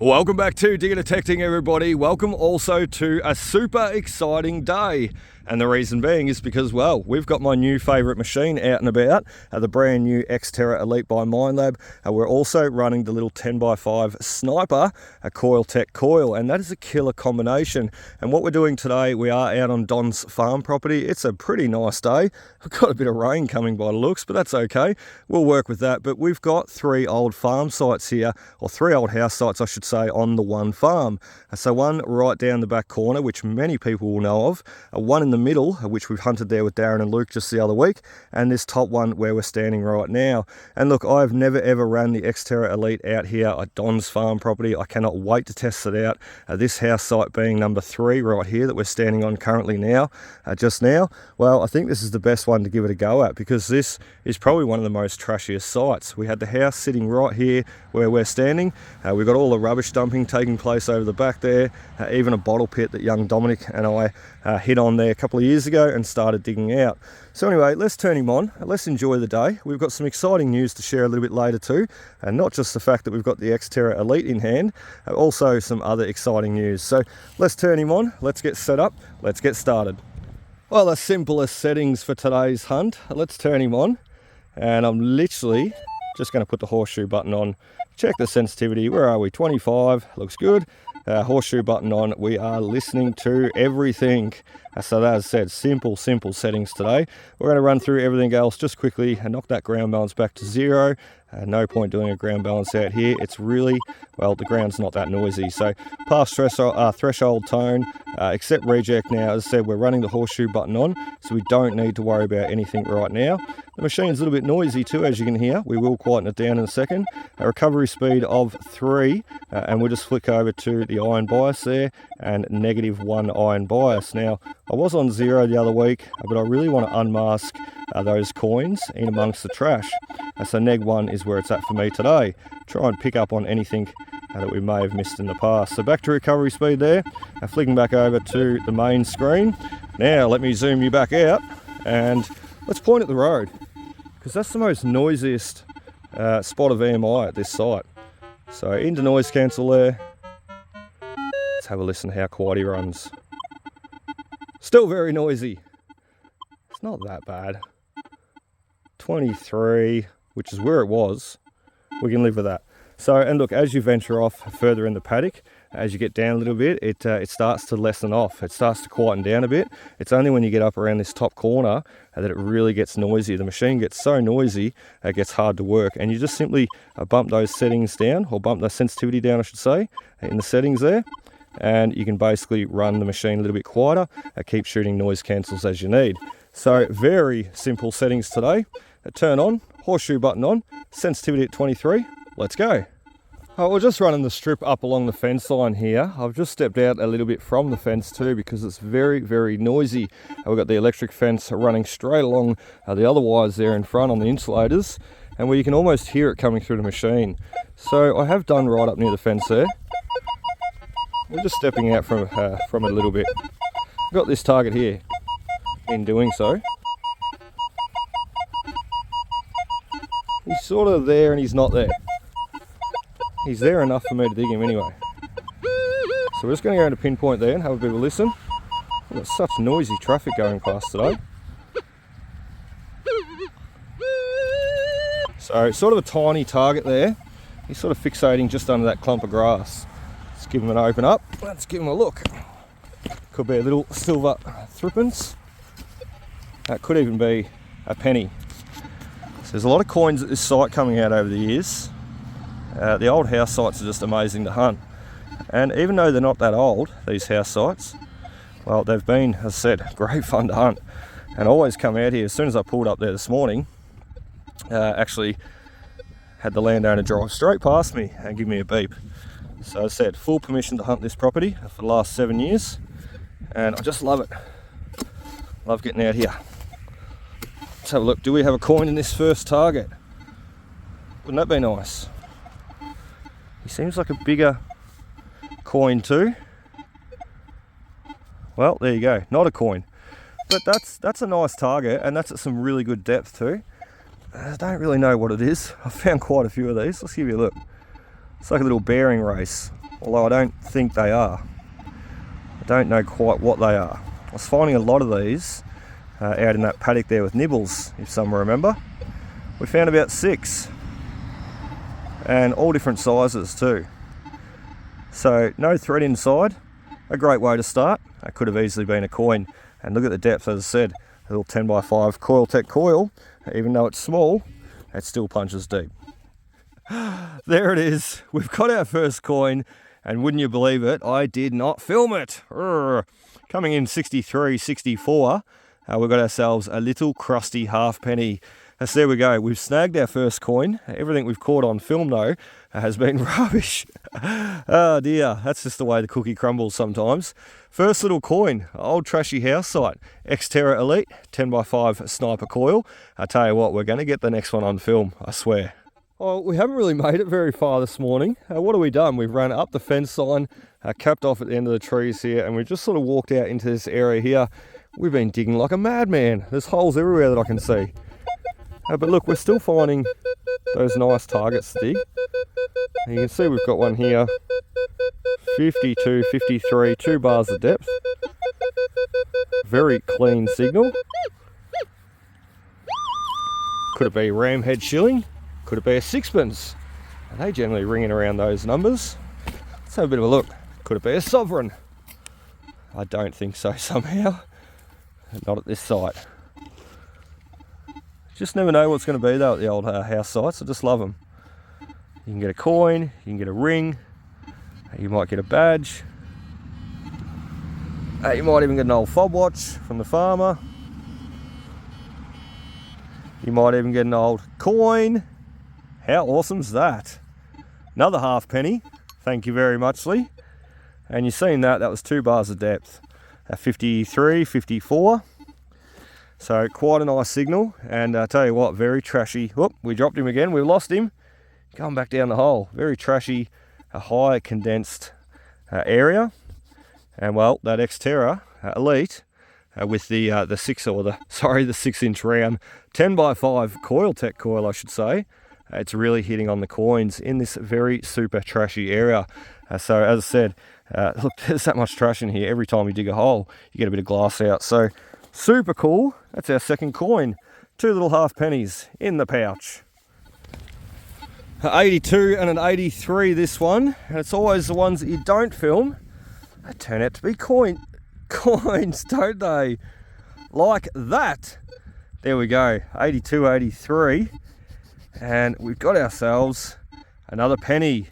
Welcome back to Digger Detecting, everybody. Welcome also to a super exciting day. And the reason being is because, well, we've got my new favourite machine out and about, the brand new Xterra Elite by Minelab. We're also running the little 10x5 sniper, a COILTEK coil, and that is a killer combination. And what we're doing today, we are out on Don's farm property. It's a pretty nice day. We've got a bit of rain coming by the looks, but that's okay. We'll work with that. But we've got three old farm sites here, or three old house sites, I should say, on the one farm. So one right down the back corner, which many people will know of, one in the middle, which we've hunted there with Darren and Luke just the other week, and this top one where we're standing right now. And look, I've never ever ran the Xterra Elite out here at Don's farm property. I cannot wait to test it out. This house site being number 3 right here that we're standing on currently now, just now. Well, I think this is the best one to give it a go at, because this is probably one of the most trashiest sites. We had the house sitting right here where we're standing. We've got all the rubbish dumping taking place over the back there, even a bottle pit that young Dominic and I hit on there a couple of years ago and started digging out. So anyway, let's turn him on, let's enjoy the day. We've got some exciting news to share a little bit later too, and not just the fact that we've got the Xterra Elite in hand, also some other exciting news. So let's turn him on, let's get set up, let's get started. Well, the simplest settings for today's hunt. Let's turn him on, and I'm literally just going to put the horseshoe button on. Check the sensitivity. Where are we? 25. Looks good. Horseshoe button on. We are listening to everything. So as I said, simple settings today. We're going to run through everything else just quickly and knock that ground balance back to 0. No point doing a ground balance out here. It's really, well, the ground's not that noisy. So past threshold tone, except reject now. As I said, we're running the horseshoe button on, so we don't need to worry about anything right now. The machine's a little bit noisy too, as you can hear. We will quieten it down in a second. A recovery speed of 3, and we'll just flick over to the iron bias there, and -1 iron bias. Now, I was on 0 the other week, but I really want to unmask those coins in amongst the trash. So -1 is where it's at for me today. Try and pick up on anything that we may have missed in the past. So back to recovery speed there, flicking back over to the main screen. Now let me zoom you back out and let's point at the road, because that's the most noisiest spot of EMI at this site. So into noise cancel there. Let's have a listen to how quiet he runs. Still very noisy. It's not that bad. 23, which is where it was. We can live with that. So, and look, as you venture off further in the paddock, as you get down a little bit, it starts to lessen off. It starts to quieten down a bit. It's only when you get up around this top corner that it really gets noisy. The machine gets so noisy, it gets hard to work. And you just simply bump those settings down, or bump the sensitivity down, I should say, in the settings there. And you can basically run the machine a little bit quieter, keep shooting noise cancels as you need. So very simple settings today. Turn on, horseshoe button on, sensitivity at 23, let's go. We're just running the strip up along the fence line here. I've just stepped out a little bit from the fence too, because it's very noisy. We've got the electric fence running straight along the other wires there in front on the insulators, and where you can almost hear it coming through the machine. So I have done right up near the fence there. We're just stepping out from it a little bit. Got this target here. In doing so, he's sort of there and he's not there. He's there enough for me to dig him anyway. So we're just going to go into pinpoint there and have a bit of a listen. We've got such noisy traffic going past today. So it's sort of a tiny target there. He's sort of fixating just under that clump of grass. Let's give him an open up. Let's give him a look. Could be a little silver threepence. That could even be a penny. So there's a lot of coins at this site coming out over the years. The old house sites are just amazing to hunt. And even though they're not that old, these house sites, well, they've been, as I said, great fun to hunt. And I always come out here, as soon as I pulled up there this morning, actually had the landowner drive straight past me and give me a beep. So as I said, full permission to hunt this property for the last 7 years. And I just love it. Love getting out here. Let's have a look. Do we have a coin in this first target? Wouldn't that be nice? He seems like a bigger coin too. Well, there you go. Not a coin. But that's a nice target, and that's at some really good depth too. I don't really know what it is. I've found quite a few of these. Let's give you a look. It's like a little bearing race. although I don't think they are. I don't know quite what they are. I was finding a lot of these out in that paddock there with nibbles, if some remember. We found about 6, and all different sizes too. So no thread inside, a great way to start. That could have easily been a coin. And look at the depth, as I said, a little 10x5 COILTEK coil, even though it's small, it still punches deep. There it is, we've got our first coin, and wouldn't you believe it, I did not film it. Coming in 63, 64, we've got ourselves a little crusty halfpenny. So there we go, we've snagged our first coin. Everything we've caught on film though has been rubbish. Oh dear, that's just the way the cookie crumbles sometimes. First little coin, old trashy house site, Xterra Elite 10x5 sniper coil. I tell you what, we're going to get the next one on film, I swear. Oh, we haven't really made it very far this morning. What have we done? We've run up the fence line, capped off at the end of the trees here, and we've just sort of walked out into this area here. We've been digging like a madman. There's holes everywhere that I can see. But look, we're still finding those nice targets to dig. And you can see we've got one here, 52, 53, 2 bars of depth. Very clean signal. Could it be a ramhead shilling? Could it be a sixpence? And they generally ring in around those numbers. Let's have a bit of a look. Could it be a sovereign? I don't think so somehow. Not at this site. Just never know what's going to be though at the old house sites. I just love them. You can get a coin, you can get a ring, you might get a badge. You might even get an old fob watch from the farmer. You might even get an old coin. How awesome's that? Another halfpenny. Thank you very much, Lee. And you've seen that was 2 bars of depth. 53, 54. So quite a nice signal, and I tell you what, very trashy. Whoop, we dropped him again, we lost him. Going back down the hole. Very trashy, a high condensed area. And well, that Xterra Elite with the 6-inch round 10x5 COILTEK coil, I should say. It's really hitting on the coins in this very super trashy area. So as I said, look, there's that much trash in here. Every time you dig a hole, you get a bit of glass out. So super cool. That's our second coin. 2 little halfpennies in the pouch. 82 and an 83 this one. And it's always the ones that you don't film that turn out to be coins, don't they? Like that. There we go. 82, 83. And we've got ourselves another penny.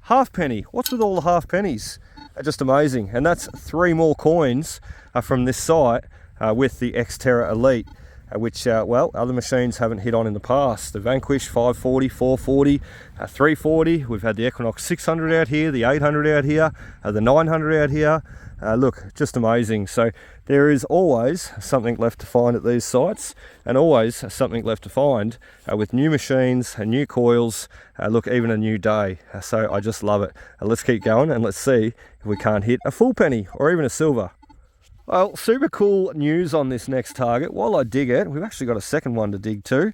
Halfpenny. What's with all the halfpennies? Just amazing. And that's 3 more coins from this site with the Xterra Elite, which, well, other machines haven't hit on in the past. The Vanquish 540, 440, 340. We've had the EQUINOX 600 out here, the 800 out here, the 900 out here. Look, just amazing. So there is always something left to find at these sites, and always something left to find with new machines and new coils. Look, even a new day. So I just love it. Let's keep going and let's see if we can't hit a full penny or even a silver. Well, super cool news on this next target. While I dig it, we've actually got a second one to dig too,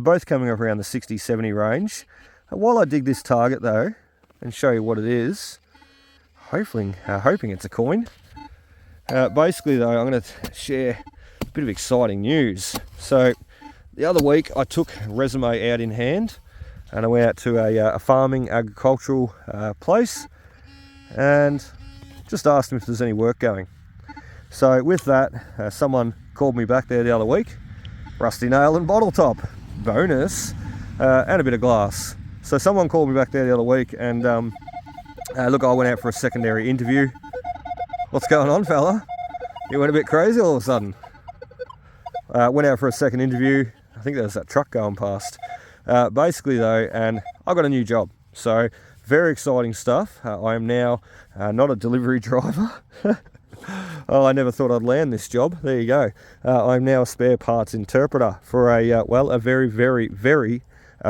both coming up around the 60-70 range. While I dig this target though, and show you what it is, hoping it's a coin. Basically though, I'm going to share a bit of exciting news. So the other week I took resume out in hand, and I went out to a farming agricultural place and just asked them if there's any work going. So with that, someone called me back there the other week. Rusty nail and bottle top, bonus, and a bit of glass. So someone called me back there the other week, and look, I went out for a secondary interview. What's going on, fella? You went a bit crazy all of a sudden. Went out for a second interview. I think there was that truck going past. Basically though, and I got a new job. So very exciting stuff. I am now not a delivery driver. Oh, I never thought I'd land this job. There you go. I'm now a spare parts interpreter for a very, very, very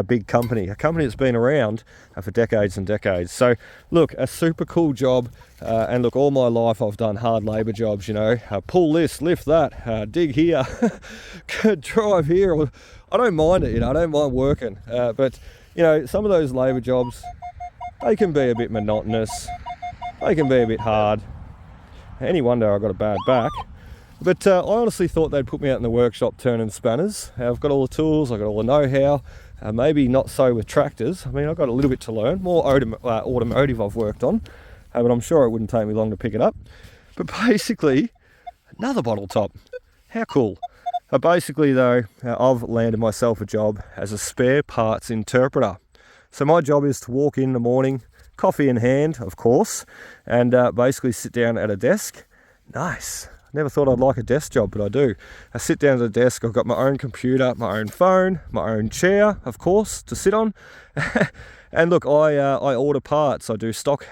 big company. A company that's been around for decades and decades. So look, a super cool job. And look, all my life I've done hard labour jobs, you know. Pull this, lift that, dig here, drive here. I don't mind it, you know. I don't mind working. But, you know, some of those labour jobs, they can be a bit monotonous, they can be a bit hard. Any wonder I got a bad back. But I honestly thought they'd put me out in the workshop turning spanners. I've got all the tools, I've got all the know-how, maybe not so with tractors. I mean, I've got a little bit to learn, more automotive I've worked on, but I'm sure it wouldn't take me long to pick it up. But basically, another bottle top. How cool. Basically though, I've landed myself a job as a spare parts interpreter. So my job is to walk in the morning, coffee in hand, of course, and basically sit down at a desk. Nice. Never thought I'd like a desk job, but I do. I sit down at a desk, I've got my own computer, my own phone, my own chair, of course, to sit on. And look, I order parts. I do stock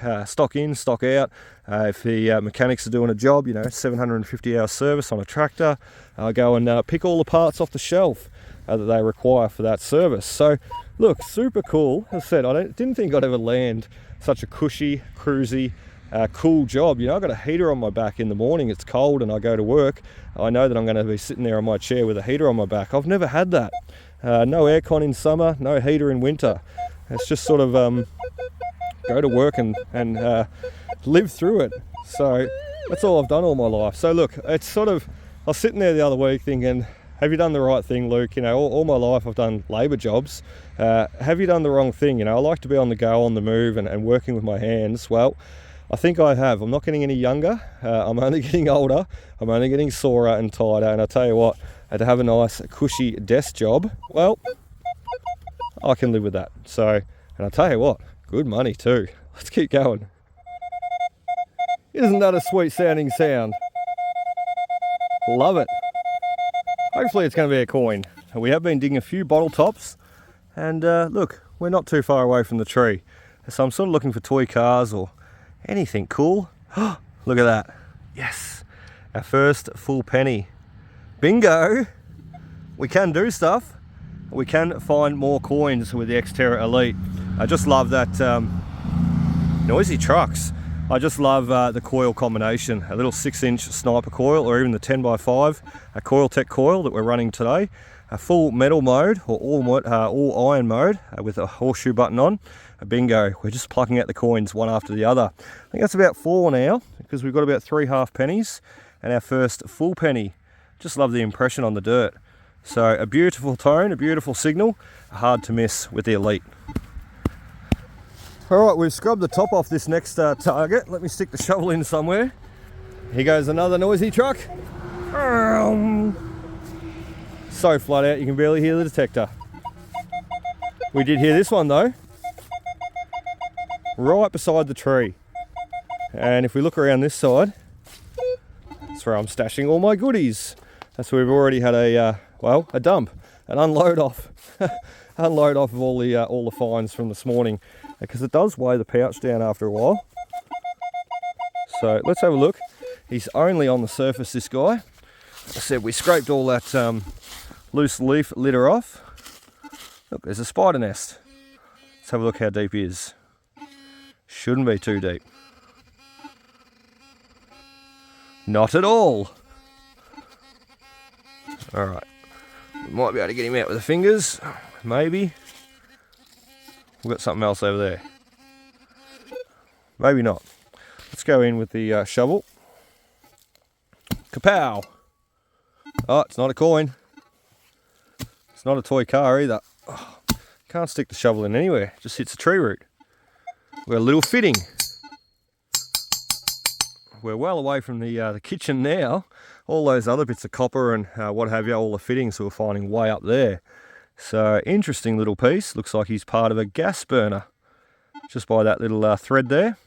in, stock out. If the mechanics are doing a job, 750-hour service on a tractor, I go and pick all the parts off the shelf that they require for that service. So, look, super cool. As I said, didn't think I'd ever land such a cushy, cruisy, cool job. I've got a heater on my back in the morning. It's cold and I go to work. I know that I'm going to be sitting there on my chair with a heater on my back. I've never had that. No aircon in summer, no heater in winter. It's just sort of go to work and live through it. So that's all I've done all my life. So look, it's sort of, I was sitting there the other week thinking, have you done the right thing, Luke? All my life I've done labour jobs. Have you done the wrong thing? I like to be on the go, on the move, and working with my hands. Well, I think I have. I'm not getting any younger. I'm only getting older. I'm only getting sorer and tighter. And I tell you what, to have a nice cushy desk job, well, I can live with that. So, and I tell you what, good money too. Let's keep going. Isn't that a sweet sounding sound? Love it. Hopefully it's going to be a coin. We have been digging a few bottle tops, and look, we're not too far away from the tree. So I'm sort of looking for toy cars or anything cool. Look at that. Yes, our first full penny. Bingo. We can do stuff. We can find more coins with the Xterra Elite. I just love that noisy trucks. I just love the coil combination. A little 6-inch sniper coil, or even the 10x5 a COILTEK coil that we're running today. A full metal mode, or all iron mode with a horseshoe button on. Bingo, we're just plucking out the coins one after the other. I think that's about 4 now, because we've got about 3 half pennies and our first full penny. Just love the impression on the dirt. So a beautiful tone, a beautiful signal, hard to miss with the Elite. All right, we've scrubbed the top off this next target. Let me stick the shovel in somewhere. Here goes another noisy truck. So flat out, you can barely hear the detector. We did hear this one though, right beside the tree. And if we look around this side, that's where I'm stashing all my goodies. That's where we've already had a dump, an unload off, unload off of all the finds from this morning, because it does weigh the pouch down after a while. So let's have a look. He's only on the surface, this guy. As I said, we scraped all that loose leaf litter off. Look, there's a spider nest. Let's have a look how deep he is. Shouldn't be too deep. Not at all. All right, we might be able to get him out with the fingers, maybe. We've got something else over there. Maybe not. Let's go in with the shovel. Kapow! Oh, it's not a coin. It's not a toy car either. Oh, can't stick the shovel in anywhere. Just hits a tree root. We've got a little fitting. We're well away from the kitchen now. All those other bits of copper and what have you, all the fittings we're finding way up there. So interesting little piece. Looks like he's part of a gas burner, just by that little thread there.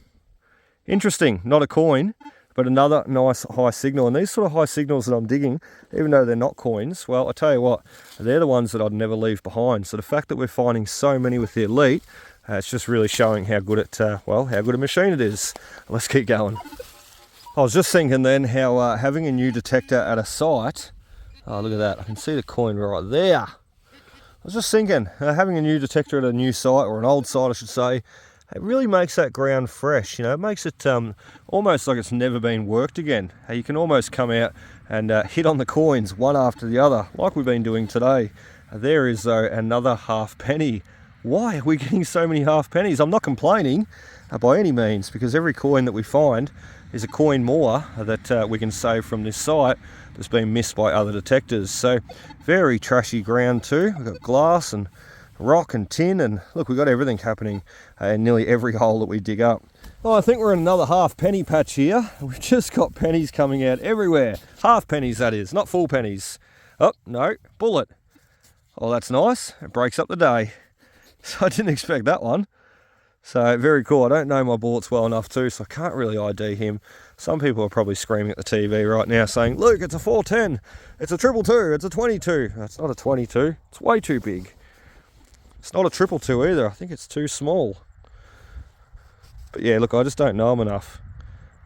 Interesting, not a coin, but another nice high signal. And these sort of high signals that I'm digging, even though they're not coins, well, I tell you what, they're the ones that I'd never leave behind. So the fact that we're finding so many with the Elite, it's just really showing how good how good a machine it is. Let's keep going. I was just thinking then how having a new detector at a site, oh look at that, I can see the coin right there. I was just thinking, having a new detector at a new site, or an old site I should say, it really makes that ground fresh. It makes it almost like it's never been worked again. You can almost come out and hit on the coins one after the other, like we've been doing today. There is though another half penny. why are we getting so many half pennies? I'm not complaining by any means, because every coin that we find is a coin more that we can save from this site that's been missed by other detectors. So very trashy ground too. We've got glass and rock and tin, and look, we've got everything happening in nearly every hole that we dig up. Oh, I think we're in another half penny patch here. We've just got pennies coming out everywhere. Half pennies, that is, not full pennies. Oh, no, bullet. Oh, that's nice. It breaks up the day. So I didn't expect that one. So very cool. I don't know my bullets well enough too, so I can't really ID him. Some people are probably screaming at the TV right now saying, Luke, it's a 410, it's a 222, it's a 22. That's not a 22, it's way too big. It's not a 222 either, I think it's too small. But yeah, look, I just don't know them enough.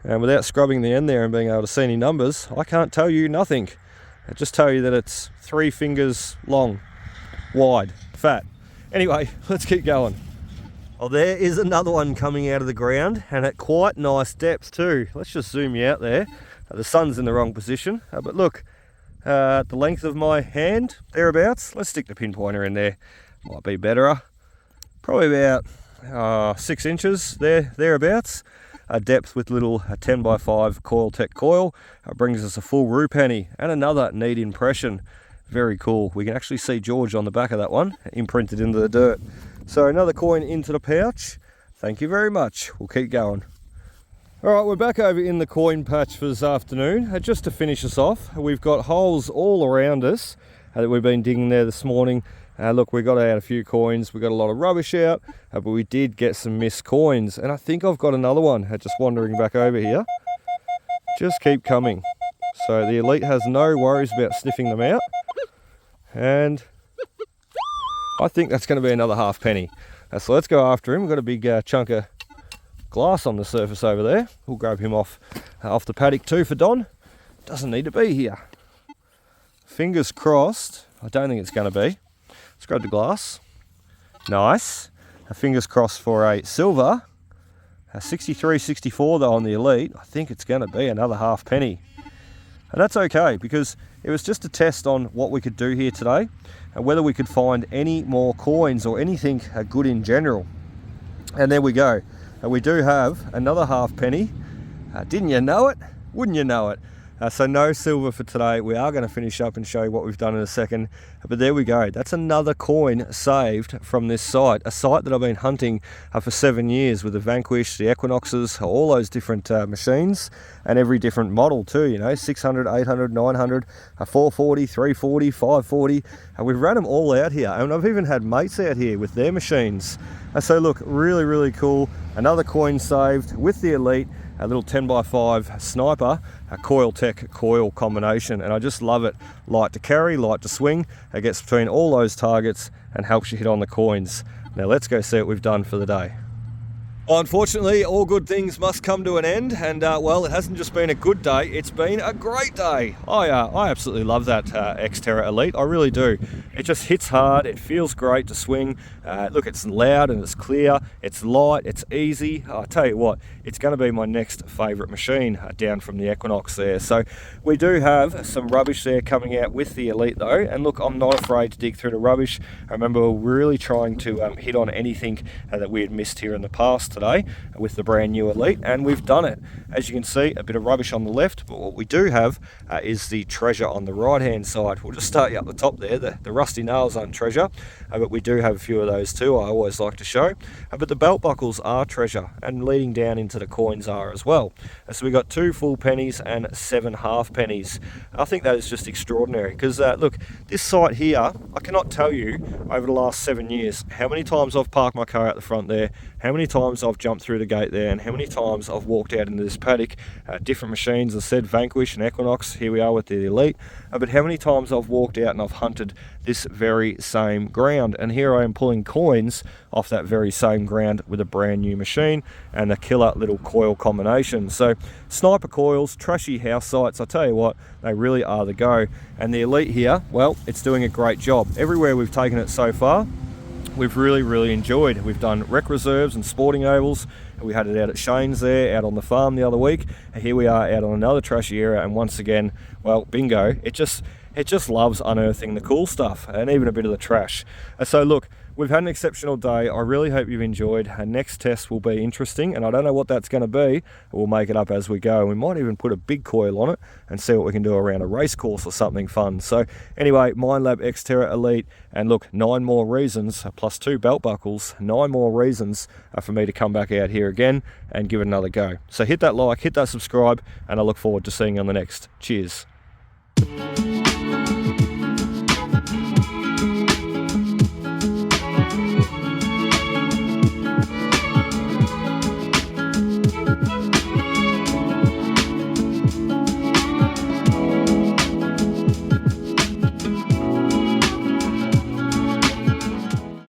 And without scrubbing the end there and being able to see any numbers, I can't tell you nothing. I just tell you that it's 3 fingers long, wide, fat. Anyway, let's keep going. Oh, there is another one coming out of the ground, and at quite nice depth too. Let's just zoom you out there. The sun's in the wrong position, but look, the length of my hand, thereabouts. Let's stick the pinpointer in there. Might be better. Probably about 6 inches thereabouts. Depth with little 10x5 COILTEK coil. Brings us a full rue penny and another neat impression. Very cool. We can actually see George on the back of that one, imprinted into the dirt. So another coin into the pouch. Thank you very much. We'll keep going. All right, we're back over in the coin patch for this afternoon. Just to finish us off, we've got holes all around us that we've been digging there this morning. Look, we got out a few coins. We got a lot of rubbish out, but we did get some missed coins. And I think I've got another one just wandering back over here. Just keep coming. So the Elite has no worries about sniffing them out. And I think that's going to be another half penny. So let's go after him. We've got a big chunk of glass on the surface over there. We'll grab him off the paddock too for Don. Doesn't need to be here. Fingers crossed. I don't think it's going to be. Let's grab the glass. Nice. Fingers crossed for a silver. A 63-64 though on the Elite. I think it's going to be another half penny. And that's okay, because it was just a test on what we could do here today and whether we could find any more coins or anything good in general. And there we go. We do have another half penny. Didn't you know it? Wouldn't you know it? So no silver for today. We are going to finish up and show you what we've done in a second. But there we go. That's another coin saved from this site. A site that I've been hunting for 7 years with the Vanquish, the Equinoxes, all those different machines, and every different model too, you know, 600, 800, 900, 440, 340, 540. We've run them all out here. And I've even had mates out here with their machines. So look, really, really cool. Another coin saved with the Elite. A little 10x5 sniper, a COILTEK coil combination, and I just love it. Light to carry, light to swing. It gets between all those targets and helps you hit on the coins. Now let's go see what we've done for the day. Well, unfortunately, all good things must come to an end, and well, it hasn't just been a good day, it's been a great day. I absolutely love that Xterra Elite, I really do. It just hits hard, it feels great to swing. Look, it's loud and it's clear, it's light, it's easy. I tell you what, it's going to be my next favourite machine down from the Equinox there. So we do have some rubbish there coming out with the Elite though, and look, I'm not afraid to dig through the rubbish. I remember really trying to hit on anything that we had missed here in the past today with the brand new Elite, and we've done it. As you can see, a bit of rubbish on the left, but what we do have is the treasure on the right hand side. We'll just start you up the top there. The rusty nails aren't treasure, but we do have a few of those too, I always like to show. But the belt buckles are treasure, and leading down into the coins are as well. So we got 2 full pennies and 7 half pennies. I think that is just extraordinary, because look, this site here, I cannot tell you over the last 7 years how many times I've parked my car out the front there, how many times I've jumped through the gate there, and how many times I've walked out into this paddock. Different machines, as I said, Vanquish and Equinox, here we are with the Elite, but how many times I've walked out and I've hunted this very same ground, and here I am pulling coins off that very same ground with a brand new machine and a killer little coil combination. So sniper coils, trashy house sites, I tell you what, they really are the go. And the Elite here, well, it's doing a great job. Everywhere we've taken it so far, we've really enjoyed. We've done rec reserves and sporting ovals. We had it out at Shane's there, out on the farm the other week, and here we are out on another trashy area, and once again, well, bingo, it just loves unearthing the cool stuff and even a bit of the trash. So look, we've had an exceptional day. I really hope you've enjoyed. Our next test will be interesting, and I don't know what that's going to be. We'll make it up as we go. We might even put a big coil on it and see what we can do around a race course or something fun. So anyway, Minelab X-Terra Elite, and look, 9 more reasons, plus 2 belt buckles, 9 more reasons for me to come back out here again and give it another go. So hit that like, hit that subscribe, and I look forward to seeing you on the next. Cheers.